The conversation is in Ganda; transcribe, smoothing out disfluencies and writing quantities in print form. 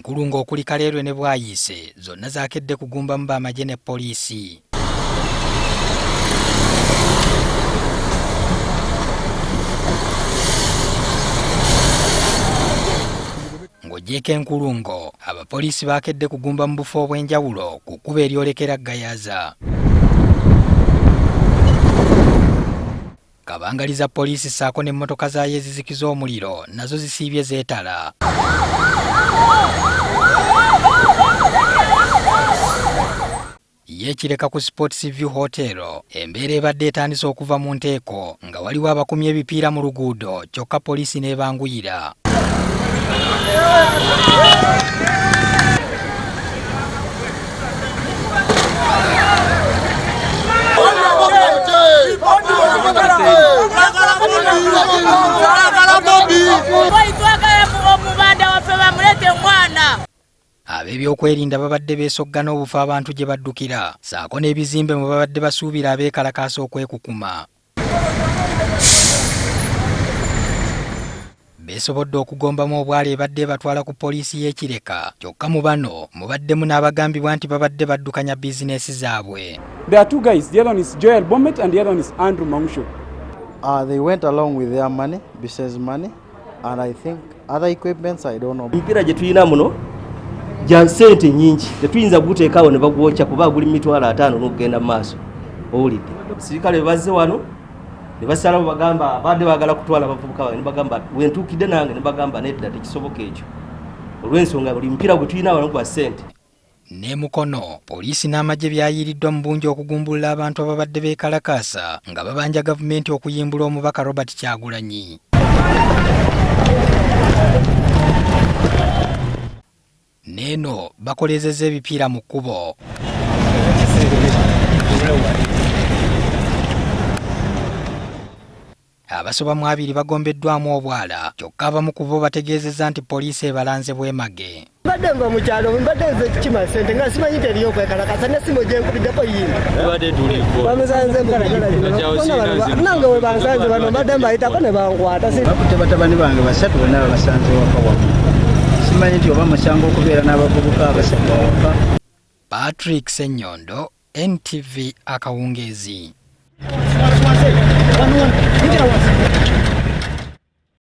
Enkulungo okuli Kaleerwe ne Bwayiise zonna zaakedde kugumbamu b'amagye ne poliisi. Ng'ogyeko Enkulungo, abapoliisi baakedde kugumba mu bufo obw'enjawulo ku kkubo eryolekera Gayaza. Kabangaliza poliisi ssaako n'emmotoka zaayo ezizikiza omuliro nazo zisiibye zeetala. Yeekireka ku Sports View Hotel, embeera ebadde etandise okuva mu nteeko nga waliwo abakumye ebipiira mu luguudo kyokka poliisi n'ebanguyira. Ab'ebyokwerinda babadde beesogga n'obufu abantu gye baddukira ssaako n'ebizimbe mwe babadde basuubira abeekalakaasa okwekukuma. Beesobodde okugombamu obwala ebadde batwala ku poliisi y'ekireka kyokka mu bano mubaddemu n'abagambibwa nti babadde baddukanya bizinesi zaabwe. There are two guys, the other one is Joel Bomet and the other one is Andrew Mangsho. They went along with their money, business money, and I think other equipments, I don't know. Mpira gye tulina muno gya ssente nnyingi tetuyinza guteekaawo ne bagwokya kuba guli $5,000 n'okugenda mu maaso owulidde. Abasirikale bazze wano ne basalawo bagamba badde baagala kutwala abavubuka baabwe ne bagamba wentuukidde nange ne bagamba nedda tekisoboka ekyo olw'ensonga buli mpira gwe tulina wano gwa ssente. Ne Mukono, poliisi n'amagye byayiriddwa mu bungi okugumbulula abantu ababadde beekalakaasa nga babanja gavumenti okuyimbula omubaka Robert Kyagulanyi. Neeno bakolezezza ebipiira mu kkubo. Abasoba mu 2 bagombeddwamu obwala kyokka abamu ku bo bategeezezza nti poliisi ebalanze bwemage. Mbadde nva mu kyalo mbadde nze kikima ssente nga simanyi teriyo okwekalakasa n'essimu gye nkubiddeko yimba. Mbadde tuliko. Bamusanze mu kalagala gino. Nange we bansanze bano mbadde mbayitako ne bankwata. Bakutte batabani bange basatu bonna babasanze waka wamu. Simanyi nti oba musango okubeera n'abavubuka abasatu waka. Patrick Ssenyondo, NTV Akawungeezi.